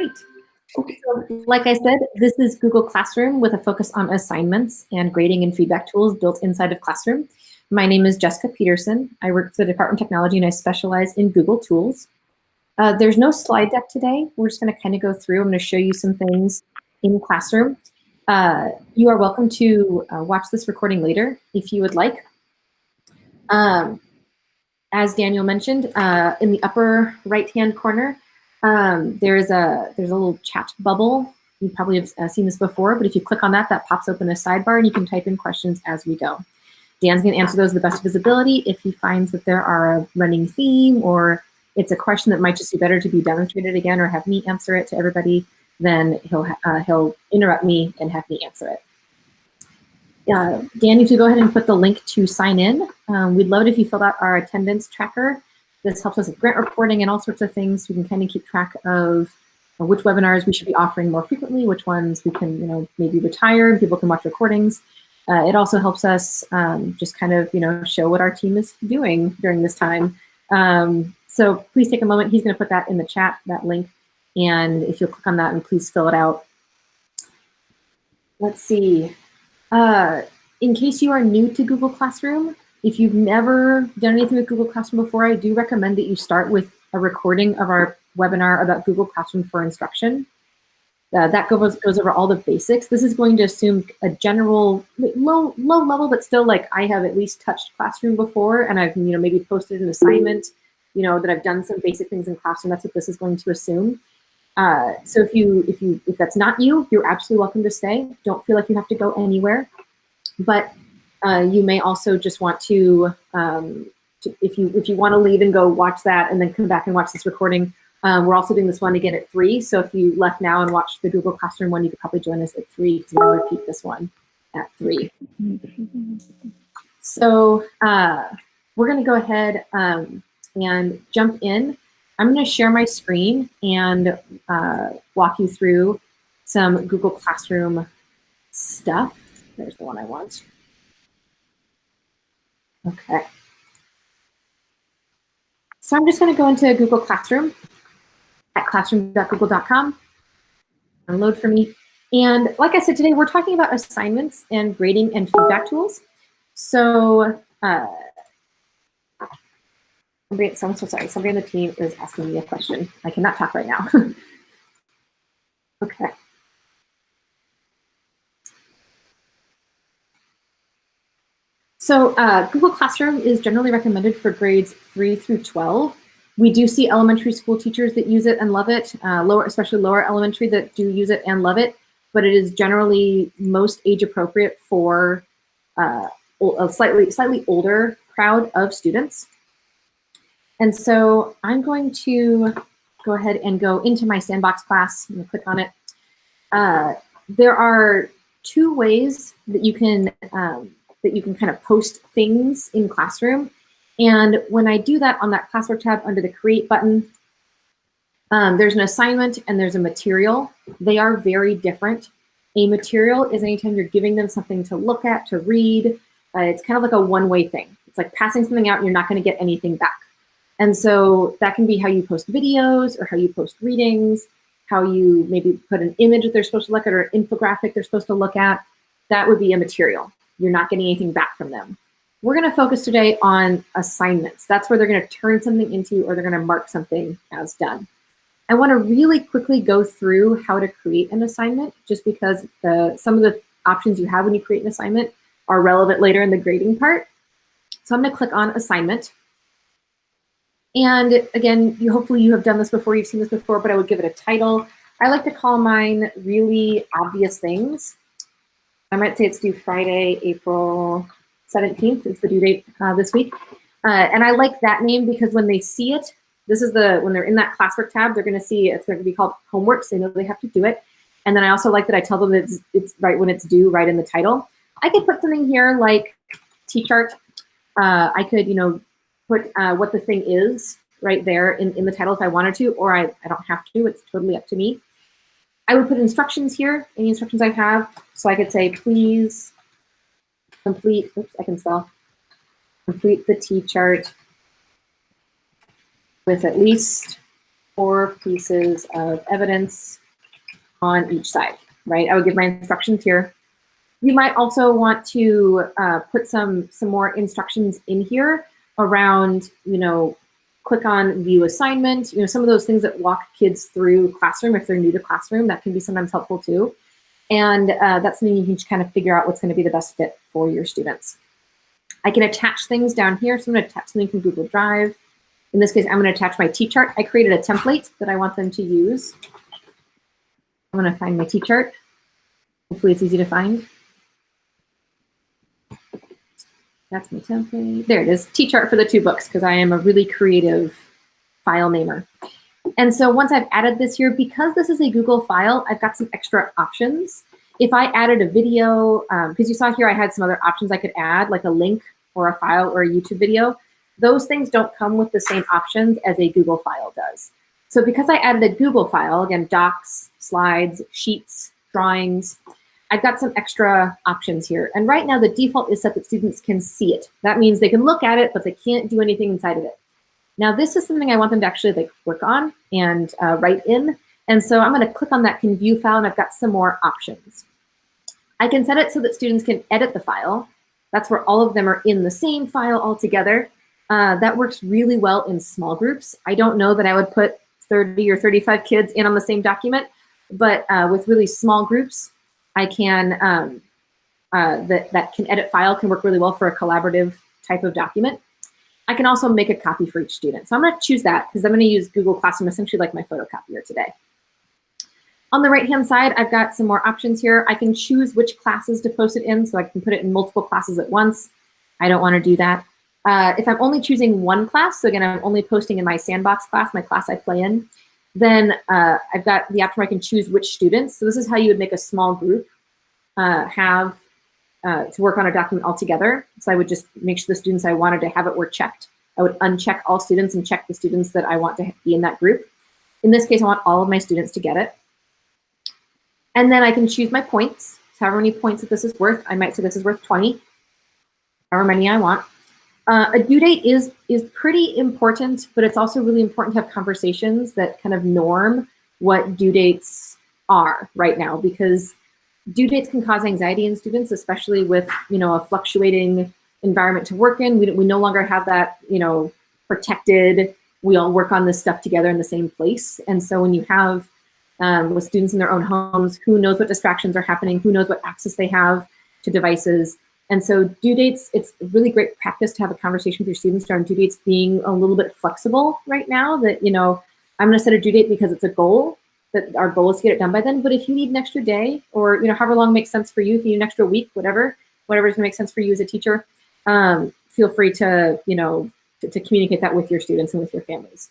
Great. Okay. So, like I said, this is Google Classroom with a focus on assignments and grading and feedback tools built inside of Classroom. My name is Jessica Peterson. I work for the Department of Technology and I specialize in Google tools. There's no slide deck today. We're just going to kind of go through. I'm going to show you some things in Classroom. You are welcome to watch this recording later if you would like. As Daniel mentioned, in the upper right-hand corner, there's a little chat bubble. You probably have seen this before, but if you click on that, that pops open a sidebar and you can type in questions as we go. Dan's going to answer those with the best visibility. If he finds that there are a running theme or it's a question that might just be better to be demonstrated again or have me answer it to everybody, then he'll interrupt me and have me answer it. Dan, if you go ahead and put the link to sign in, we'd love it if you filled out our attendance tracker. This helps us with grant reporting and all sorts of things. We can kind of keep track of which webinars we should be offering more frequently, which ones we can, maybe retire, people can watch recordings. It also helps us just kind of, show what our team is doing during this time. So please take a moment. He's going to put that in the chat, that link. And if you'll click on that and please fill it out. Let's see. In case you are new to Google Classroom, if you've never done anything with Google Classroom before, I do recommend that you start with a recording of our webinar about Google Classroom for instruction. That goes over all the basics. This is going to assume a general low level, but still like I have at least touched Classroom before, and I've maybe posted an assignment, that I've done some basic things in Classroom. That's what this is going to assume. So if that's not you, you're absolutely welcome to stay. Don't feel like you have to go anywhere. But you may also just want to if you want to leave and go watch that and then come back and watch this recording. We're also doing this one again at 3. So if you left now and watched the Google Classroom one, you could probably join us at 3 because we're going to repeat this one at 3. So we're going to go ahead and jump in. I'm going to share my screen and walk you through some Google Classroom stuff. There's the one I want. Okay. So I'm just going to go into Google Classroom at classroom.google.com. Download for me. And like I said, today we're talking about assignments and grading and feedback tools. So I'm so sorry. Somebody on the team is asking me a question. I cannot talk right now. Okay. So Google Classroom is generally recommended for grades 3 through 12. We do see elementary school teachers that use it and love it, especially lower elementary that do use it and love it, but it is generally most age appropriate for a slightly older crowd of students. And so I'm going to go ahead and go into my sandbox class. I'm going to click on it. There are 2 ways that you can kind of post things in Classroom. And when I do that on that classwork tab under the Create button, there's an assignment and there's a material. They are very different. A material is anytime you're giving them something to look at, to read. It's kind of like a one-way thing. It's like passing something out and you're not going to get anything back. And so that can be how you post videos or how you post readings, how you maybe put an image that they're supposed to look at or an infographic they're supposed to look at. That would be a material. You're not getting anything back from them. We're going to focus today on assignments. That's where they're going to turn something into or they're going to mark something as done. I want to really quickly go through how to create an assignment just because some of the options you have when you create an assignment are relevant later in the grading part. So I'm going to click on assignment. And again, hopefully you have done this before, you've seen this before, but I would give it a title. I like to call mine really obvious things. I might say it's due Friday, April 17th. It's the due date this week. And I like that name because when they see it, when they're in that classwork tab, they're going to see it's going to be called homework, so they know they have to do it. And then I also like that I tell them that it's right when it's due, right in the title. I could put something here like T-chart. I could, put what the thing is right there in the title if I wanted to, or I don't have to. It's totally up to me. I would put instructions here, any instructions I have. So I could say, please complete, complete the T-chart with at least 4 pieces of evidence on each side, right? I would give my instructions here. You might also want to put some more instructions in here around, click on view assignment, some of those things that walk kids through classroom. If they're new to classroom, that can be sometimes helpful too. And that's something you can just kind of figure out what's going to be the best fit for your students. I can attach things down here. So I'm going to attach something from Google Drive. In this case, I'm going to attach my T-chart. I created a template that I want them to use. I'm going to find my T-chart. Hopefully it's easy to find. That's my template. There it is, T-chart for the 2 books, because I am a really creative file namer. And so once I've added this here, because this is a Google file, I've got some extra options. If I added a video, because you saw here I had some other options I could add, like a link or a file or a YouTube video, those things don't come with the same options as a Google file does. So because I added a Google file, again, docs, slides, sheets, drawings, I've got some extra options here. And right now the default is set that students can see it. That means they can look at it, but they can't do anything inside of it. Now this is something I want them to actually work on and write in. And so I'm gonna click on that can view file and I've got some more options. I can set it so that students can edit the file. That's where all of them are in the same file all together. That works really well in small groups. I don't know that I would put 30 or 35 kids in on the same document, but with really small groups, I can, that can edit file can work really well for a collaborative type of document. I can also make a copy for each student. So I'm gonna choose that because I'm gonna use Google Classroom essentially like my photocopier today. On the right-hand side, I've got some more options here. I can choose which classes to post it in, so I can put it in multiple classes at once. I don't wanna do that. If I'm only choosing one class, so again, I'm only posting in my sandbox class, my class I play in, then I've got the option where I can choose which students. So this is how you would make a small group to work on a document all together. So I would just make sure the students I wanted to have it were checked. I would uncheck all students and check the students that I want to be in that group. In this case, I want all of my students to get it. And then I can choose my points. So however many points that this is worth, I might say this is worth 20, however many I want. A due date is pretty important, but it's also really important to have conversations that kind of norm what due dates are right now, because due dates can cause anxiety in students, especially with a fluctuating environment to work in. We no longer have that protected, we all work on this stuff together in the same place. And so when you have with students in their own homes, who knows what distractions are happening, who knows what access they have to devices. And so due dates, it's really great practice to have a conversation with your students around due dates being a little bit flexible right now, that, I'm gonna set a due date because it's a goal, that our goal is to get it done by then. But if you need an extra day or, however long makes sense for you, if you need an extra week, whatever's gonna make sense for you as a teacher, feel free to, to communicate that with your students and with your families.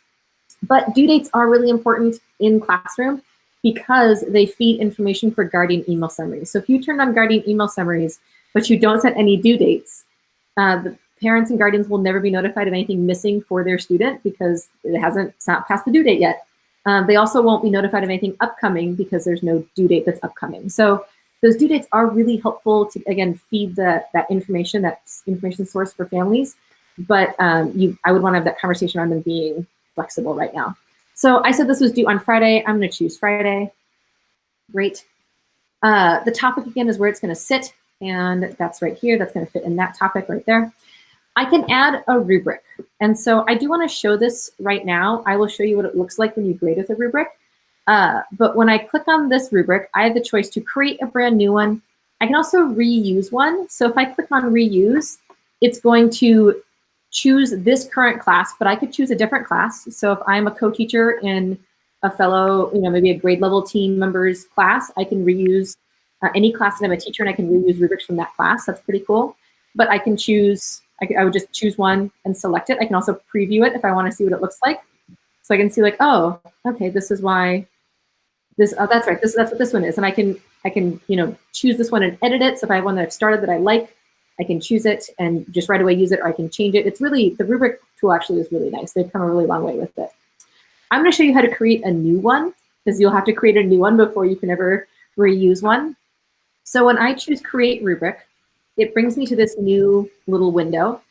But due dates are really important in classroom because they feed information for guardian email summaries. So if you turn on guardian email summaries, but you don't set any due dates, the parents and guardians will never be notified of anything missing for their student because it's not past the due date yet. They also won't be notified of anything upcoming because there's no due date that's upcoming. So those due dates are really helpful to, again, feed that information source for families. But I would want to have that conversation around them being flexible right now. So I said this was due on Friday. I'm going to choose Friday. Great. The topic, again, is where it's going to sit. And that's right here. That's going to fit in that topic right there. I can add a rubric. And so I do want to show this right now. I will show you what it looks like when you grade with a rubric. But when I click on this rubric, I have the choice to create a brand new one. I can also reuse one. So if I click on reuse, it's going to choose this current class, but I could choose a different class. So if I'm a co-teacher in a fellow, maybe a grade level team member's class, I can reuse any class that I'm a teacher, and I can reuse rubrics from that class. That's pretty cool. But I can choose, I would just choose one and select it. I can also preview it if I want to see what it looks like. So I can see oh, okay, this is why this, oh, that's right, that's what this one is. And I can choose this one and edit it. So if I have one that I've started that I like, I can choose it and just right away use it, or I can change it. It's really, the rubric tool actually is really nice. They've come a really long way with it. I'm going to show you how to create a new one, because you'll have to create a new one before you can ever reuse one. So when I choose create rubric, it brings me to this new little window.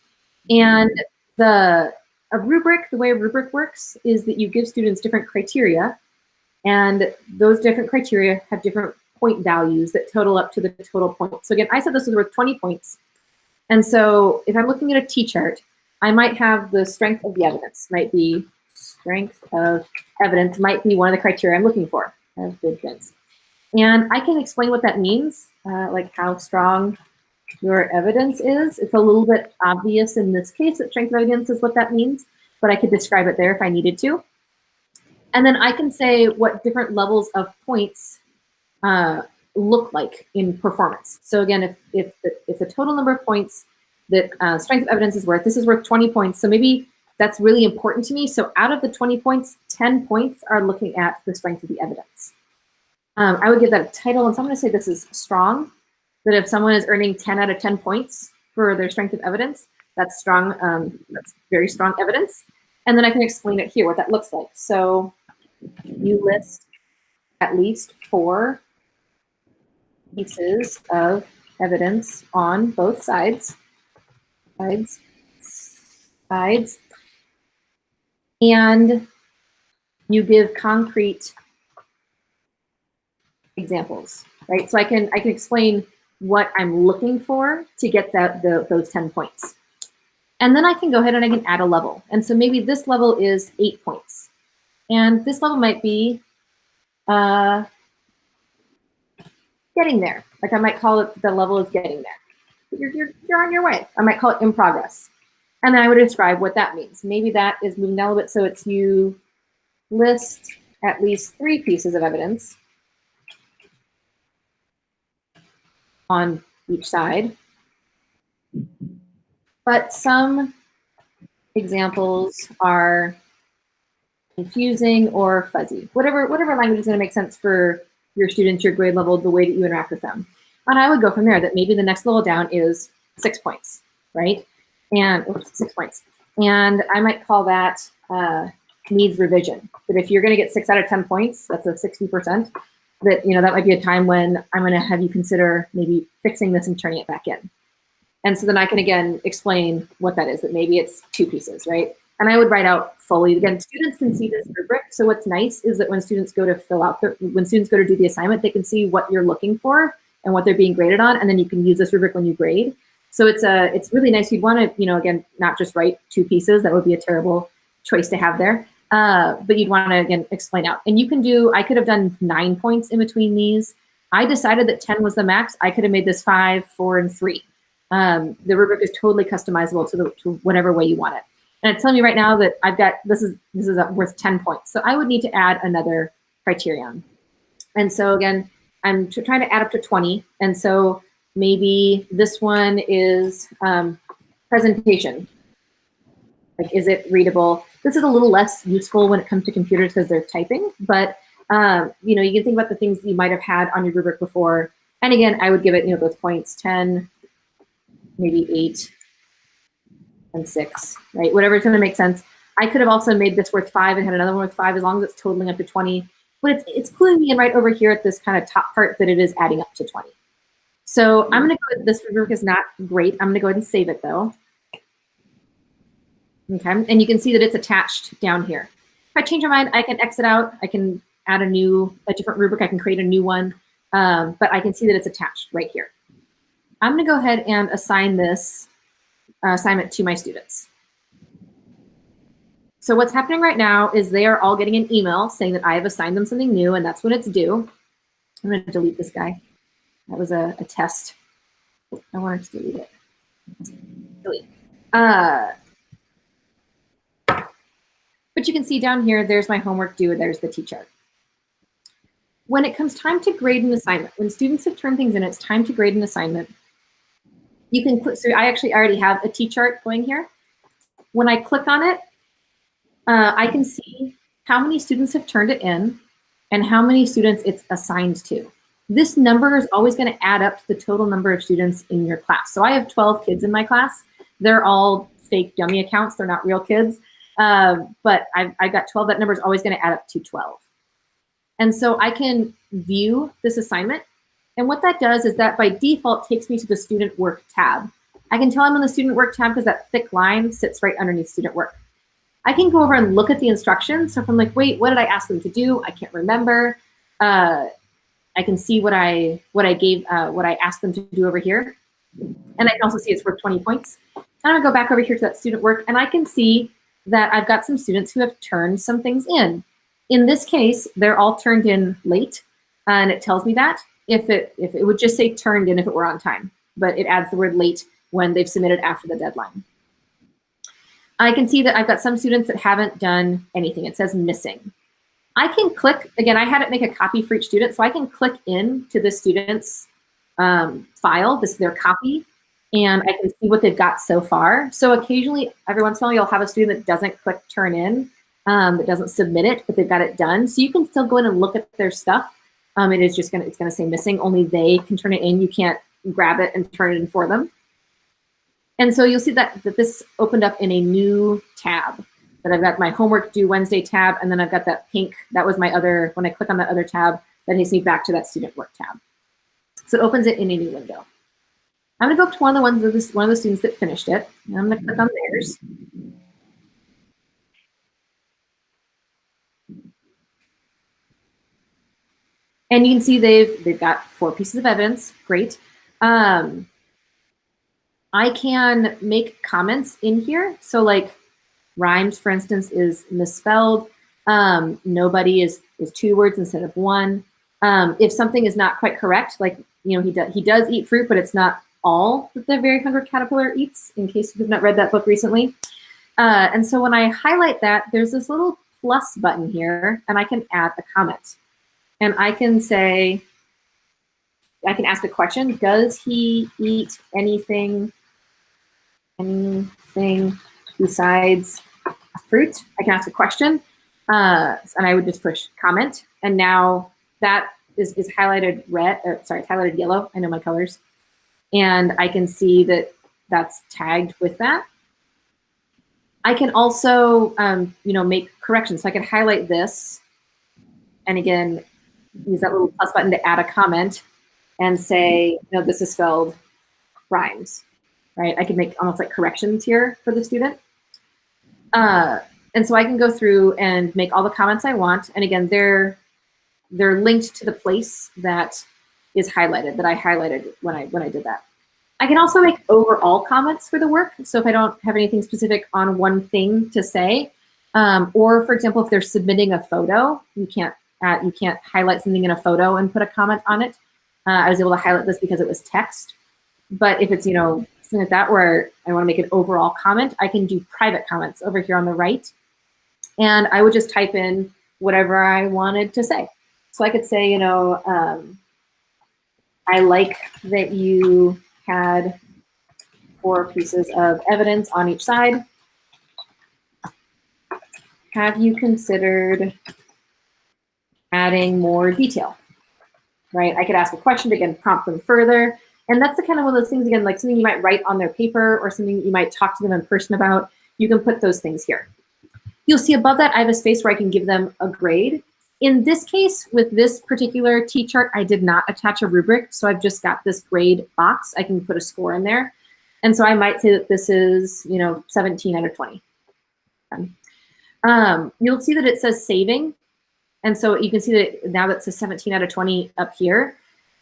And the A rubric, the way a rubric works is that you give students different criteria, and those different criteria have different point values that total up to the total points. So again, I said this was worth 20 points. And so if I'm looking at a T-chart, I might have the strength of the evidence, might be strength of evidence, might be one of the criteria I'm looking for, evidence. And I can explain what that means, like how strong your evidence is. It's a little bit obvious in this case that strength of evidence is what that means, but I could describe it there if I needed to. And then I can say what different levels of points look like in performance. So again, if the total number of points that strength of evidence is worth, this is worth 20 points. So maybe that's really important to me. So out of the 20 points, 10 points are looking at the strength of the evidence. I would give that a title, and so I'm going to say this is strong. That if someone is earning 10 out of 10 points for their strength of evidence, that's strong. That's very strong evidence. And then I can explain it here, what that looks like. So you list at least 4 pieces of evidence on both sides, and you give concrete examples, right? So I can explain what I'm looking for to get those 10 points. And then I can go ahead and I can add a level. And so maybe this level is 8 points. And this level might be getting there. Like I might call it, the level is getting there. You're on your way. I might call it in progress. And then I would describe what that means. Maybe that is moving down a little bit. So it's you list at least 3 pieces of evidence on each side. But some examples are confusing or fuzzy. Whatever language is going to make sense for your students, your grade level, the way that you interact with them. And I would go from there, that maybe the next level down is 6 points, right? And 6 points. And I might call that needs revision. But if you're going to get 6 out of 10 points, that's a 60%. That, you know, that might be a time when I'm going to have you consider maybe fixing this and turning it back in. And so then I can again explain what that is, that maybe it's 2 pieces, right? And I would write out fully. Again, students can see this rubric. So what's nice is that when students go to fill out, when students go to do the assignment, they can see what you're looking for and what they're being graded on, and then you can use this rubric when you grade. So it's really nice. You'd want to, you know, again, not just write 2 pieces. That would be a terrible choice to have there. But you'd want to, again, explain out. And you can do, I could have done 9 points in between these. I decided that 10 was the max. I could have made this 5, 4, and 3. The rubric is totally customizable to whatever way you want it. And it's telling me right now that I've got, this is worth 10 points. So I would need to add another criterion. And so again, I'm trying to add up to 20. And so maybe this one is presentation. Like, is it readable? This is a little less useful when it comes to computers because they're typing, but you know, you can think about the things that you might have had on your rubric before. And again, I would give it, you know, those points, 10, maybe 8, and 6, right? Whatever is going to make sense. I could have also made this worth 5 and had another one worth 5 as long as it's totaling up to 20. But it's cluing me in right over here at this kind of top part that it is adding up to 20. So I'm going to go, this rubric is not great. I'm going to go ahead and save it though. Okay, and you can see that it's attached down here. If I change my mind, I can exit out. I can add a different rubric. I can create a new one, but I can see that it's attached right here. I'm going to go ahead and assign this assignment to my students. So what's happening right now is they are all getting an email saying that I have assigned them something new, and that's when it's due. I'm going to delete this guy. That was a test. I wanted to delete it. Delete. But you can see down here, there's my homework due, there's the T-chart. When it comes time to grade an assignment, when students have turned things in, it's time to grade an assignment. You can click, so I actually already have a T-chart going here. When I click on it, I can see how many students have turned it in and how many students it's assigned to. This number is always going to add up to the total number of students in your class. So I have 12 kids in my class. They're all fake dummy accounts. They're not real kids. But I've got 12. That number is always going to add up to 12. And so I can view this assignment. And what that does is that by default takes me to the student work tab. I can tell I'm on the student work tab because that thick line sits right underneath student work. I can go over and look at the instructions. So if I'm like, wait, what did I ask them to do? I can't remember. I can see what I asked them to do over here. And I can also see it's worth 20 points. And I'm gonna go back over here to that student work, and I can see that I've got some students who have turned some things in. In this case, they're all turned in late, and it tells me that. If it would just say turned in if it were on time, but it adds the word late when they've submitted after the deadline. I can see that I've got some students that haven't done anything. It says missing. I can click, again, I had it make a copy for each student, so I can click in to the student's file, this is their copy, and I can see what they've got so far. So occasionally, every once in a while, you'll have a student that doesn't click turn in, that doesn't submit it, but they've got it done. So you can still go in and look at their stuff. It's gonna say missing, only they can turn it in. You can't grab it and turn it in for them. And so you'll see that this opened up in a new tab. That I've got my homework due Wednesday tab, and then I've got that pink, that was my other, when I click on that other tab, that takes me back to that student work tab. So it opens it in a new window. I'm gonna go up to one of the students that finished it, and I'm gonna click on theirs. And you can see they've got 4 pieces of evidence, great. I can make comments in here. So like, rhymes, for instance, is misspelled. Nobody is 2 words instead of 1. If something is not quite correct, like, you know, he does eat fruit, but it's not all that the Very Hungry Caterpillar eats, in case you have not read that book recently. And so when I highlight that, there's this little plus button here, and I can add a comment. And I can say, I can ask a question, does he eat anything besides fruit? I can ask a question, and I would just push comment, and now that is highlighted red, or sorry, it's highlighted yellow. I know my colors, and I can see that that's tagged with that. I can also, you know, make corrections. So I can highlight this, and again, use that little plus button to add a comment, and say, no, this is spelled rhymes, right? I can make almost like corrections here for the student. And so I can go through and make all the comments I want. And again, they're linked to the place that is highlighted, that I highlighted when I did that. I can also make overall comments for the work. So if I don't have anything specific on one thing to say, or for example, if they're submitting a photo, you can't highlight something in a photo and put a comment on it. I was able to highlight this because it was text. But if it's, you know, something like that where I want to make an overall comment, I can do private comments over here on the right. And I would just type in whatever I wanted to say. So I could say, you know, I like that you had 4 pieces of evidence on each side. Have you considered adding more detail? Right? I could ask a question to, again, prompt them further. And that's the kind of one of those things, again, like something you might write on their paper or something that you might talk to them in person about. You can put those things here. You'll see above that, I have a space where I can give them a grade. In this case, with this particular T-chart, I did not attach a rubric, so I've just got this grade box. I can put a score in there. And so I might say that this is, you know, 17 out of 20. You'll see that it says saving. And so you can see that now that says 17 out of 20 up here.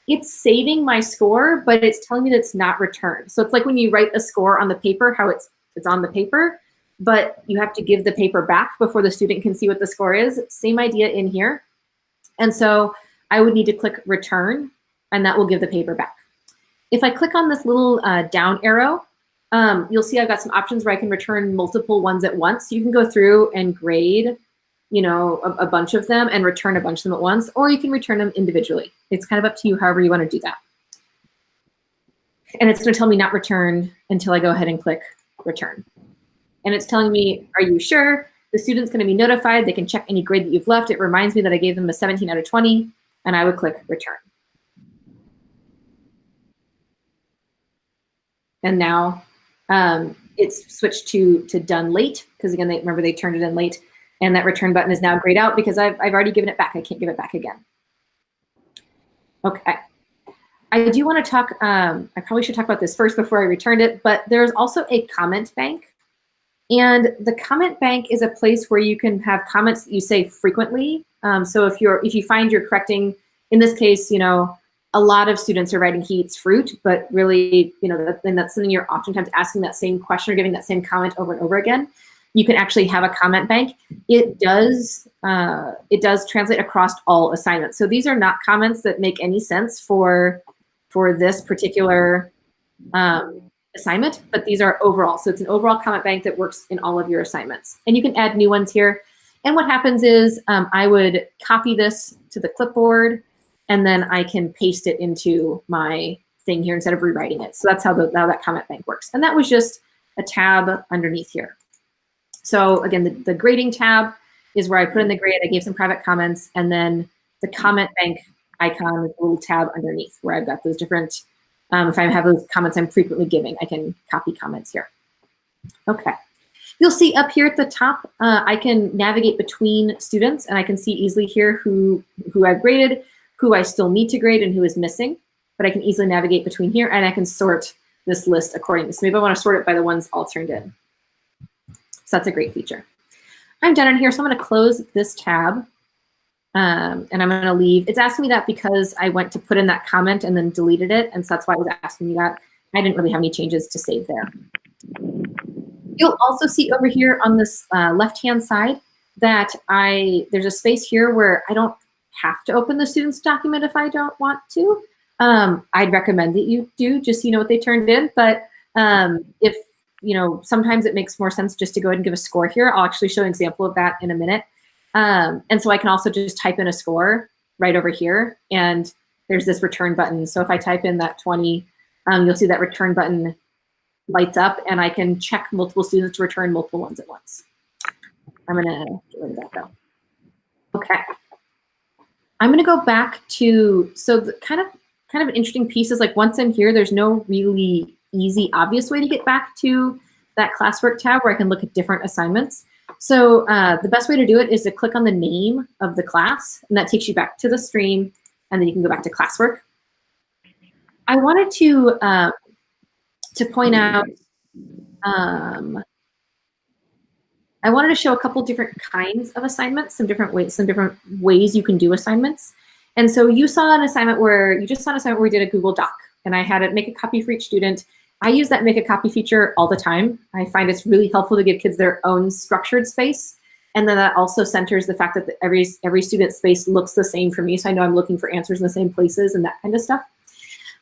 It's saving my score, but it's telling me that it's not returned. So it's like when you write a score on the paper, how it's on the paper, but you have to give the paper back before the student can see what the score is. Same idea in here. And so I would need to click return, and that will give the paper back. If I click on this little down arrow, you'll see I've got some options where I can return multiple ones at once. So you can go through and grade, you know, a bunch of them and return a bunch of them at once, or you can return them individually. It's kind of up to you, however you want to do that. And it's going to tell me not returned until I go ahead and click return. And it's telling me, are you sure? The student's going to be notified. They can check any grade that you've left. It reminds me that I gave them a 17 out of 20, and I would click return. And now it's switched to done late, because again, remember they turned it in late. And that return button is now grayed out because I've already given it back. I can't give it back again. Okay. I do want to talk, I probably should talk about this first before I returned it, but there's also a comment bank. And the comment bank is a place where you can have comments that you say frequently. So if you find you're correcting, in this case, a lot of students are writing he eats fruit, but really, that's something you're oftentimes asking that same question or giving that same comment over and over again. You can actually have a comment bank. It does translate across all assignments. So these are not comments that make any sense for this particular assignment, but these are overall. So it's an overall comment bank that works in all of your assignments. And you can add new ones here. And what happens is I would copy this to the clipboard, and then I can paste it into my thing here instead of rewriting it. So that's how that comment bank works. And that was just a tab underneath here. So again, the grading tab is where I put in the grade. I gave some private comments, and then the comment bank icon is a little tab underneath where I've got those different, if I have those comments I'm frequently giving, I can copy comments here. Okay. You'll see up here at the top, I can navigate between students, and I can see easily here who I've graded, who I still need to grade, and who is missing. But I can easily navigate between here, and I can sort this list accordingly. So maybe I want to sort it by the ones all turned in. So that's a great feature. I'm done in here, so I'm going to close this tab, and I'm going to leave. It's asking me that because I went to put in that comment and then deleted it, and so that's why it was asking me that. I didn't really have any changes to save there. You'll also see over here on this left-hand side that there's a space here where I don't have to open the student's document if I don't want to. I'd recommend that you do, just so you know what they turned in. But if sometimes it makes more sense just to go ahead and give a score here. I'll actually show an example of that in a minute. And so I can also just type in a score right over here, and there's this return button. So if I type in that 20, you'll see that return button lights up, and I can check multiple students to return multiple ones at once. I'm gonna get rid of that though. Okay. I'm gonna go back to, so the kind of an interesting piece is, like, once I'm here, there's no really easy, obvious way to get back to that classwork tab where I can look at different assignments. So the best way to do it is to click on the name of the class, and that takes you back to the stream, and then you can go back to classwork. I wanted to point out, I wanted to show a couple different kinds of assignments, some different ways you can do assignments. And so you just saw an assignment where we did a Google Doc, and I had it make a copy for each student. I use that make a copy feature all the time. I find it's really helpful to give kids their own structured space. And then that also centers the fact that every student's space looks the same for me. So I know I'm looking for answers in the same places and that kind of stuff.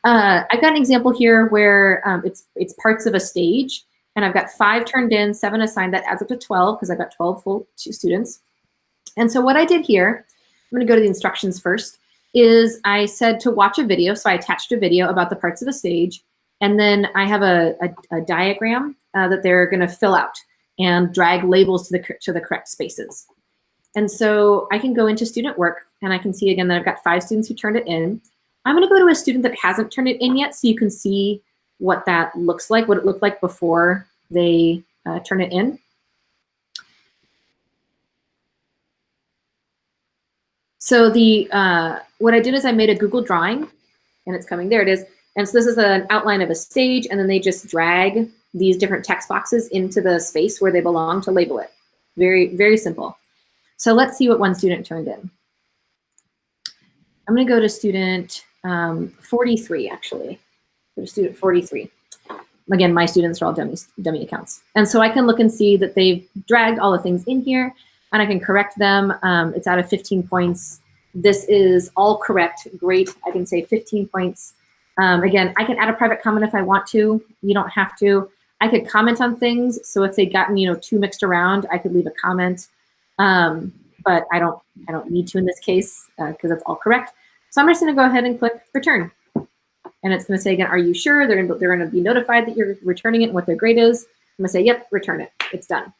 I've got an example here where it's parts of a stage, and I've got 5 turned in, 7 assigned. That adds up to 12 because I've got 12 full students. And so what I did here, I'm going to go to the instructions first, is I said to watch a video. So I attached a video about the parts of a stage, and then I have a diagram that they're going to fill out and drag labels to the correct spaces. And so I can go into student work, and I can see again that I've got 5 students who turned it in. I'm going to go to a student that hasn't turned it in yet, so you can see what that looks like, what it looked like before they turn it in. So what I did is I made a Google drawing, and it's coming. There it is. And so this is an outline of a stage, and then they just drag these different text boxes into the space where they belong to label it. Very, very simple. So let's see what one student turned in. I'm going to go to student 43, actually. Go to student 43. Again, my students are all dummy accounts. And so I can look and see that they've dragged all the things in here, and I can correct them. It's out of 15 points. This is all correct. Great. I can say 15 points. Again, I can add a private comment if I want to. You don't have to. I could comment on things. So if they'd gotten too mixed around, I could leave a comment. But I don't need to in this case because that's all correct. So I'm just going to go ahead and click return. And it's going to say again, are you sure? They're going to be notified that you're returning it and what their grade is. I'm going to say, yep, return it. It's done.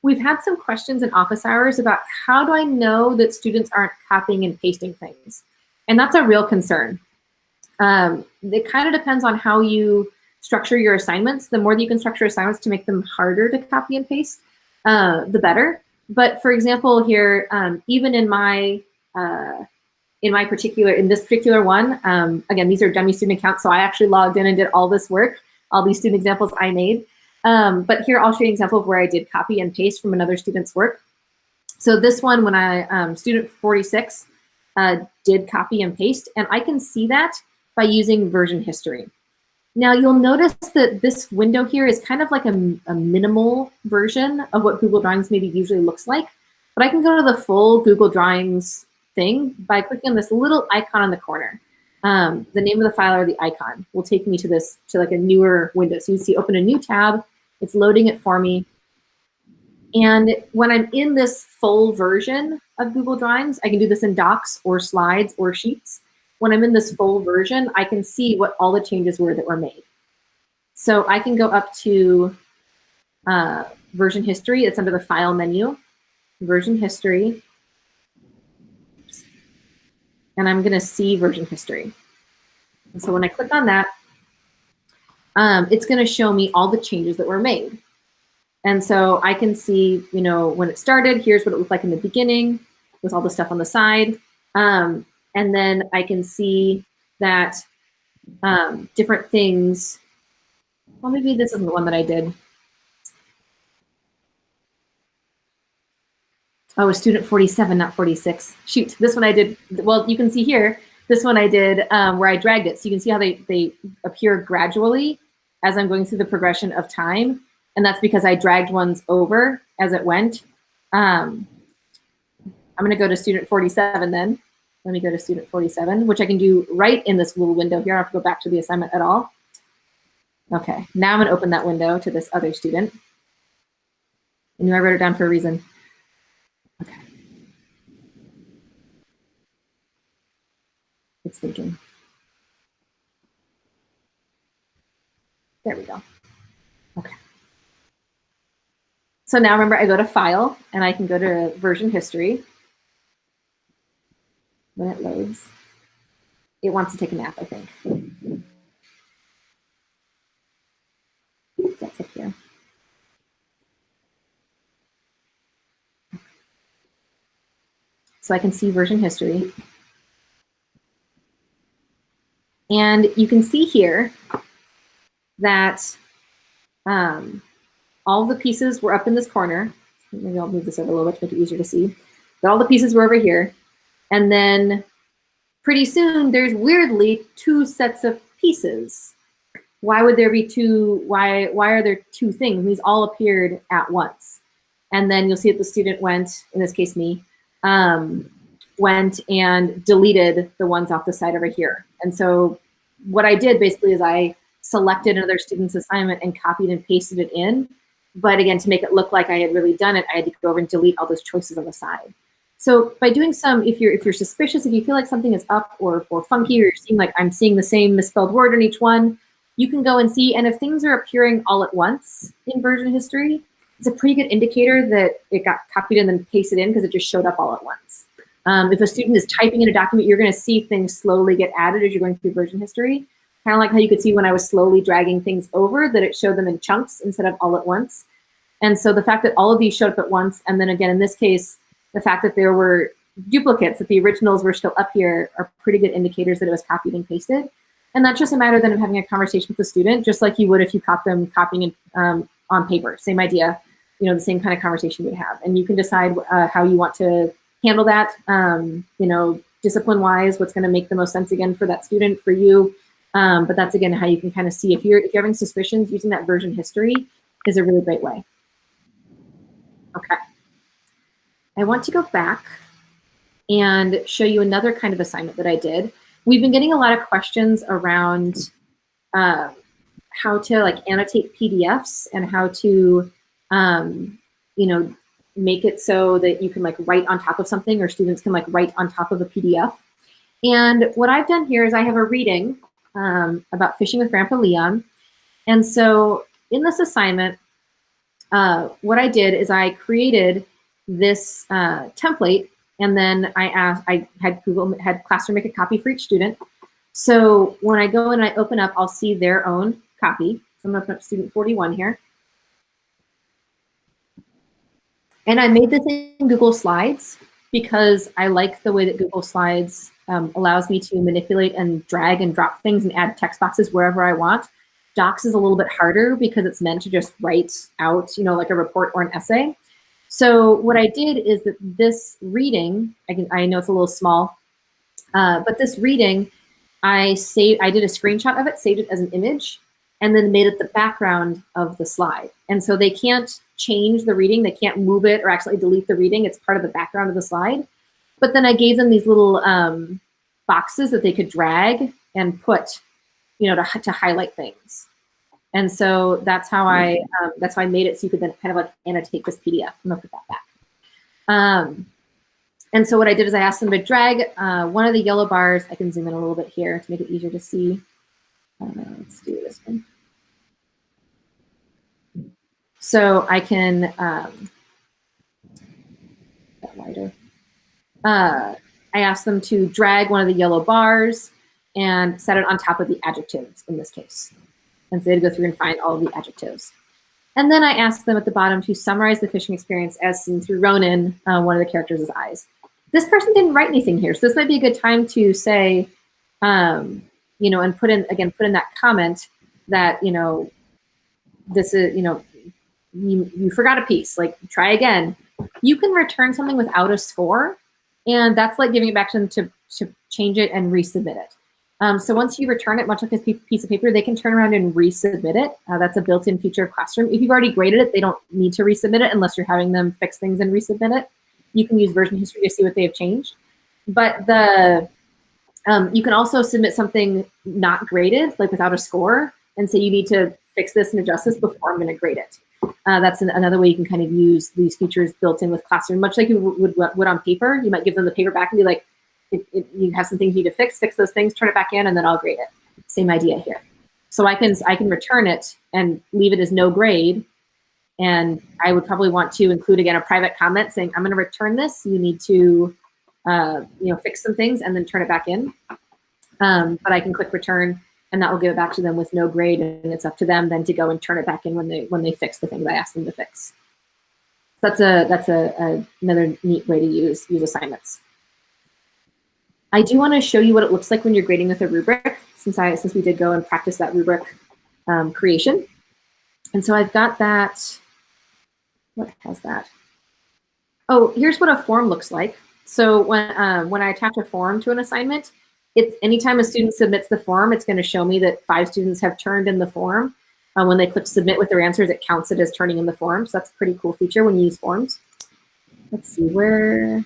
We've had some questions in office hours about how do I know that students aren't copying and pasting things? And that's a real concern. It kind of depends on how you structure your assignments. The more that you can structure assignments to make them harder to copy and paste, the better. But for example, here, even in this particular one, again, these are dummy student accounts, so I actually logged in and did all this work, all these student examples I made. But here I'll show you an example of where I did copy and paste from another student's work. So this one, when student 46 did copy and paste, and I can see that by using version history. Now you'll notice that this window here is kind of like a minimal version of what Google Drawings maybe usually looks like, but I can go to the full Google Drawings thing by clicking on this little icon in the corner. The name of the file or the icon will take me to this, to like a newer window. So you see open a new tab, it's loading it for me. And when I'm in this full version of Google Drawings, I can do this in docs or slides or sheets. When I'm in this full version, I can see what all the changes were that were made. So I can go up to version history. It's under the file menu, version history. And I'm going to see version history. And so when I click on that, it's going to show me all the changes that were made. And so I can see, you know, when it started, here's what it looked like in the beginning with all the stuff on the side. And then I can see that different things, well, maybe this isn't the one that I did. Oh, a student 47, not 46. Shoot, this one I did, well, you can see here, this one I did where I dragged it. So you can see how they appear gradually as I'm going through the progression of time. And that's because I dragged ones over as it went. I'm gonna go to student 47 then. Let me go to student 47, which I can do right in this little window here. I don't have to go back to the assignment at all. Okay, now I'm gonna open that window to this other student. I knew I wrote it down for a reason. Okay. It's thinking. There we go. Okay. So now remember, I go to File, and I can go to Version History. When it loads, it wants to take a nap, I think. That's up here. So I can see version history. And you can see here that all the pieces were up in this corner. Maybe I'll move this over a little bit to make it easier to see. But all the pieces were over here. And then pretty soon there's weirdly two sets of pieces. Why would there be two, why are there two things? And these all appeared at once. And then you'll see that the student went, in this case me, went and deleted the ones off the side over here. And so what I did basically is I selected another student's assignment and copied and pasted it in. But again, to make it look like I had really done it, I had to go over and delete all those choices on the side. So by doing some, if you're suspicious, if you feel like something is up or funky, or you're seeing like I'm seeing the same misspelled word in each one, you can go and see. And if things are appearing all at once in version history, it's a pretty good indicator that it got copied and then pasted in because it just showed up all at once. If a student is typing in a document, you're going to see things slowly get added as you're going through version history. Kind of like how you could see when I was slowly dragging things over that it showed them in chunks instead of all at once. And so the fact that all of these showed up at once, and then again, in this case, the fact that there were duplicates, that the originals were still up here, are pretty good indicators that it was copied and pasted. And that's just a matter then of having a conversation with the student, just like you would if you caught them copying it on paper. Same idea, you know, the same kind of conversation you would have. And you can decide how you want to handle that, you know, discipline-wise, what's going to make the most sense again for that student, for you. But that's again how you can kind of see if you're having suspicions, using that version history is a really great way. Okay. I want to go back and show you another kind of assignment that I did. We've been getting a lot of questions around how to like annotate PDFs and how to, you know, make it so that you can like write on top of something, or students can like write on top of a PDF. And what I've done here is I have a reading about fishing with Grandpa Leon. And so in this assignment, what I did is I created this template, and then I had Classroom make a copy for each student. So when I go and I open up, I'll see their own copy. So I'm gonna open up student 41 here. And I made this in Google Slides because I like the way that Google Slides allows me to manipulate and drag and drop things and add text boxes wherever I want. Docs is a little bit harder because it's meant to just write out, like a report or an essay. So what I did is that this reading, I know it's a little small, but this reading, I did a screenshot of it, saved it as an image, and then made it the background of the slide. And so they can't change the reading, they can't move it or actually delete the reading. It's part of the background of the slide. But then I gave them these little boxes that they could drag and put, to highlight things. And so that's how I made it so you could then kind of like annotate this PDF. I'm gonna put that back. And so what I did is I asked them to drag one of the yellow bars. I can zoom in a little bit here to make it easier to see. Let's do this one. So I can that wider. I asked them to drag one of the yellow bars and set it on top of the adjectives in this case. And so they had to go through and find all of the adjectives. And then I asked them at the bottom to summarize the fishing experience as seen through Ronan, one of the characters' eyes. This person didn't write anything here, so this might be a good time to say, and put in that comment that, this is, you forgot a piece, like try again. You can return something without a score, and that's like giving it back to them to change it and resubmit it. So once you return it, much like a piece of paper, they can turn around and resubmit it. That's a built-in feature of Classroom. If you've already graded it, they don't need to resubmit it unless you're having them fix things and resubmit it. You can use version history to see what they have changed. But you can also submit something not graded, like without a score, and say you need to fix this and adjust this before I'm going to grade it. That's another way you can kind of use these features built in with Classroom, much like you would on paper. You might give them the paper back and be like, you have some things you need to fix those things, turn it back in, and then I'll grade it. Same idea here. So I can return it and leave it as no grade. And I would probably want to include, again, a private comment saying, I'm going to return this. You need to fix some things and then turn it back in. But I can click return, and that will give it back to them with no grade. And it's up to them then to go and turn it back in when they fix the things I asked them to fix. So that's another neat way to use assignments. I do want to show you what it looks like when you're grading with a rubric, since we did go and practice that rubric creation. And so I've got that. What has that? Oh, here's what a form looks like. So when I attach a form to an assignment, anytime a student submits the form, it's going to show me that 5 students have turned in the form. When they click submit with their answers, it counts it as turning in the form. So that's a pretty cool feature when you use forms. Let's see where.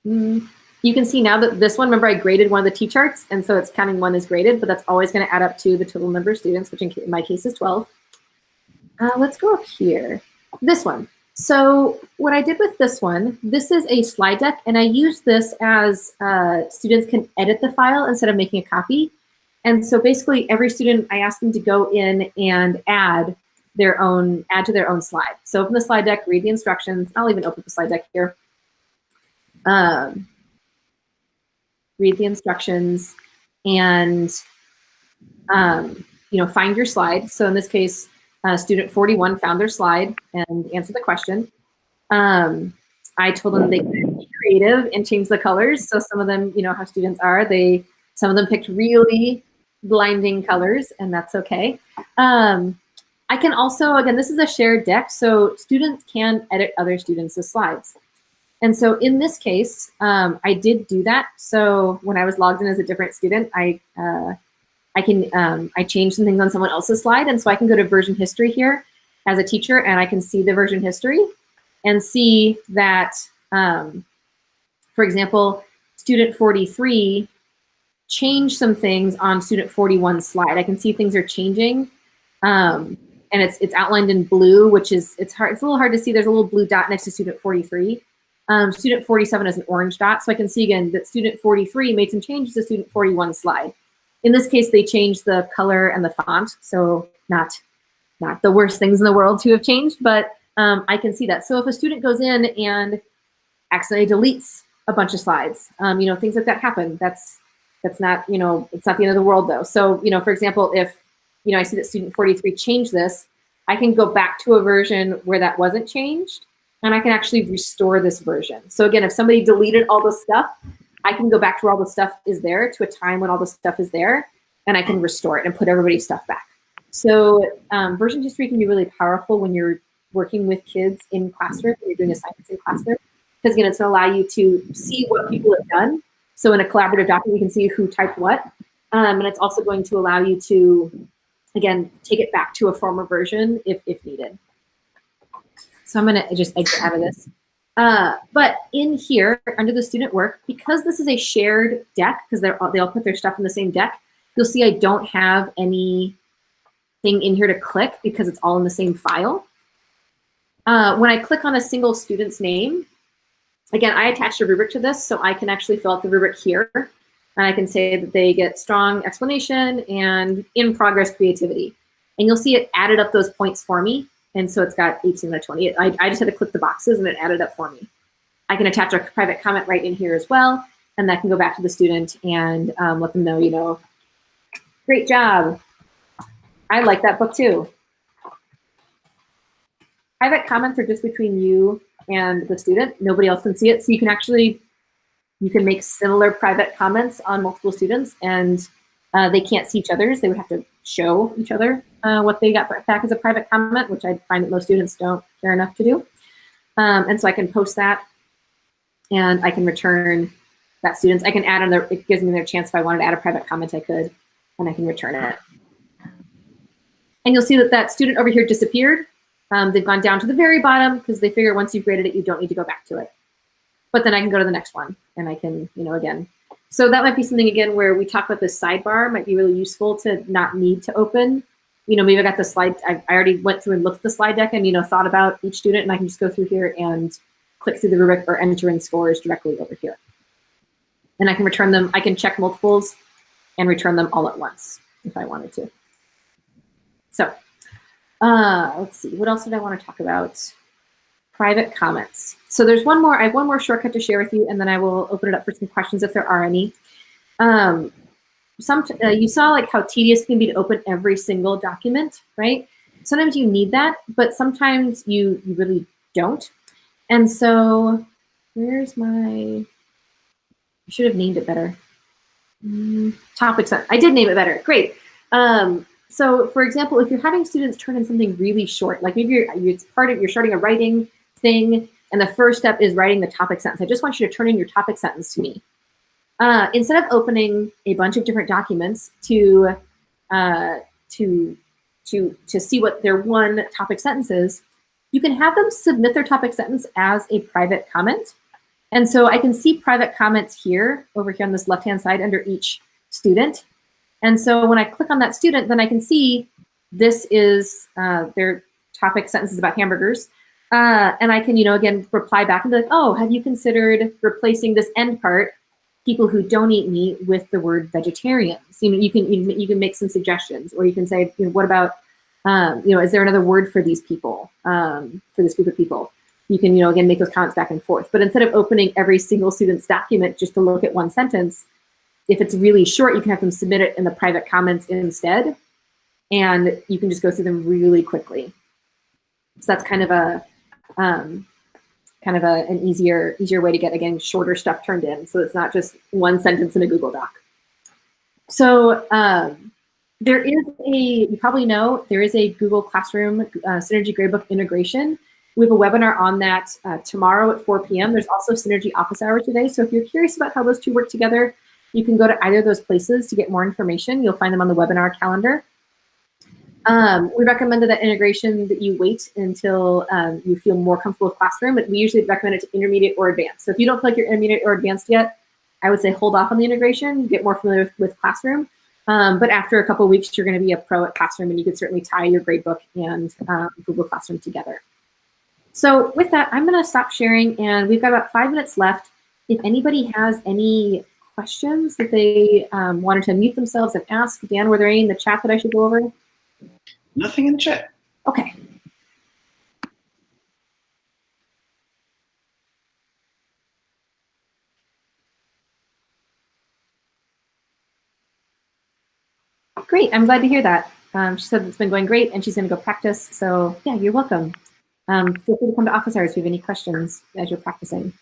You can see now that this one, remember I graded one of the T-charts, and so it's counting one as graded, but that's always going to add up to the total number of students, which in my case is 12. Let's go up here. This one. So what I did with this one, this is a slide deck, and I use this as students can edit the file instead of making a copy. And so basically every student, I asked them to go in and add to their own slide. So open the slide deck, read the instructions. I'll even open the slide deck here. Read the instructions and find your slide. So in this case, student 41 found their slide and answered the question. I told them they could be creative and change the colors. So some of them, how students are, some of them picked really blinding colors, and that's okay. I can also, again, this is a shared deck, so students can edit other students' slides. And so in this case, I did do that. So when I was logged in as a different student, I changed some things on someone else's slide. And so I can go to version history here as a teacher, and I can see the version history and see that, for example, student 43 changed some things on student 41's slide. I can see things are changing. And it's outlined in blue, which is, it's a little hard to see. There's a little blue dot next to student 43. Student 47 is an orange dot. So I can see again that student 43 made some changes to student 41's slide. In this case, they changed the color and the font. So not the worst things in the world to have changed, but I can see that. So if a student goes in and accidentally deletes a bunch of slides, things like that happen. That's not, it's not the end of the world though. So, for example, if, I see that student 43 changed this, I can go back to a version where that wasn't changed, and I can actually restore this version. So again, if somebody deleted all the stuff, I can go back to where all the stuff is there, to a time when all the stuff is there, and I can restore it and put everybody's stuff back. So version history can be really powerful when you're working with kids in classroom, when you're doing assignments in classroom, because again, it's going to allow you to see what people have done. So in a collaborative document, you can see who typed what. And it's also going to allow you to, again, take it back to a former version if needed. So I'm going to just exit out of this. But in here, under the student work, because this is a shared deck, because they all put their stuff in the same deck, you'll see I don't have anything in here to click because it's all in the same file. When I click on a single student's name, again, I attached a rubric to this, so I can actually fill out the rubric here. And I can say that they get strong explanation and in progress creativity. And you'll see it added up those points for me. And so it's got 18 out of 20. I just had to click the boxes and it added up for me. I can attach a private comment right in here as well. And that can go back to the student and let them know, you know, great job. I like that book too. Private comments are just between you and the student. Nobody else can see it. So you can actually, you can make similar private comments on multiple students and they can't see each other's. They would have to show each other what they got back as a private comment, which I find that most students don't care enough to do. And so I can post that and I can return that students. I can add on their, it gives me their chance if I wanted to add a private comment, I could, and I can return it. And you'll see that that student over here disappeared. They've gone down to the very bottom because they figure once you've graded it, you don't need to go back to it. But then I can go to the next one and I can, you know, again. So that might be something, again, where we talk about this sidebar might be really useful to not need to open. You know, maybe I got the slide, I already went through and looked at the slide deck and, you know, thought about each student and I can just go through here and click through the rubric or enter in scores directly over here. And I can return them, I can check multiples and return them all at once if I wanted to. So let's see, what else did I want to talk about? Private comments. So there's one more, I have one more shortcut to share with you and then I will open it up for some questions if there are any. You saw like how tedious it can be to open every single document, right? Sometimes you need that, but sometimes you really don't. And so where's my, I should have named it better. Topics, I did name it better, great. So for example, if you're having students turn in something really short, like maybe it's part of, you're starting a writing thing and the first step is writing the topic sentence. I just want you to turn in your topic sentence to me. Instead of opening a bunch of different documents to see what their one topic sentence is, you can have them submit their topic sentence as a private comment. And so I can see private comments here, over here on this left-hand side under each student. And so when I click on that student, then I can see this is their topic sentences about hamburgers. And I can, you know, again, reply back and be like, oh, have you considered replacing this end part, people who don't eat meat, with the word vegetarians? You know, you can make some suggestions, or you can say, you know, what about, you know, is there another word for these people, for this group of people? You can, you know, again, make those comments back and forth. But instead of opening every single student's document just to look at one sentence, if it's really short, you can have them submit it in the private comments instead, and you can just go through them really quickly. So that's kind of a an easier way to get, again, shorter stuff turned in. So it's not just one sentence in a Google Doc. So there is you probably know, there is a Google Classroom Synergy Gradebook integration. We have a webinar on that tomorrow at 4 p.m. There's also Synergy office hours today. So if you're curious about how those two work together, you can go to either of those places to get more information. You'll find them on the webinar calendar. We recommended that integration that you wait until you feel more comfortable with Classroom, but we usually recommend it to intermediate or advanced. So if you don't feel like you're intermediate or advanced yet, I would say hold off on the integration, get more familiar with Classroom. But after a couple of weeks, you're going to be a pro at Classroom, and you can certainly tie your gradebook and Google Classroom together. So with that, I'm going to stop sharing, and we've got about 5 minutes left. If anybody has any questions that they wanted to unmute themselves and ask, Dan, were there any in the chat that I should go over? Nothing in the chat. Okay. Great, I'm glad to hear that. She said it's been going great and she's gonna go practice. So yeah, you're welcome. Feel free to come to office hours if you have any questions as you're practicing.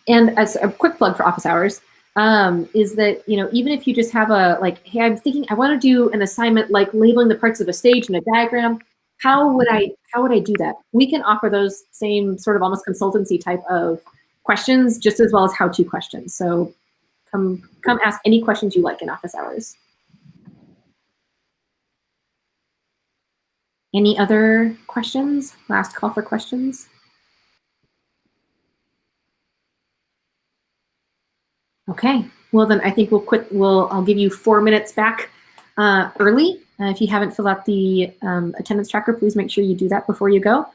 And as a quick plug for office hours, is that, even if you just have a, like, hey, I'm thinking I want to do an assignment like labeling the parts of a stage in a diagram, how would I do that? We can offer those same sort of almost consultancy type of questions just as well as how-to questions. So come ask any questions you like in office hours. Any other questions? Last call for questions. Okay, well then I think we'll quit. I'll give you 4 minutes back early. If you haven't filled out the attendance tracker, please make sure you do that before you go.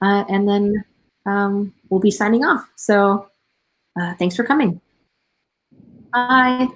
And then we'll be signing off. So thanks for coming. Bye.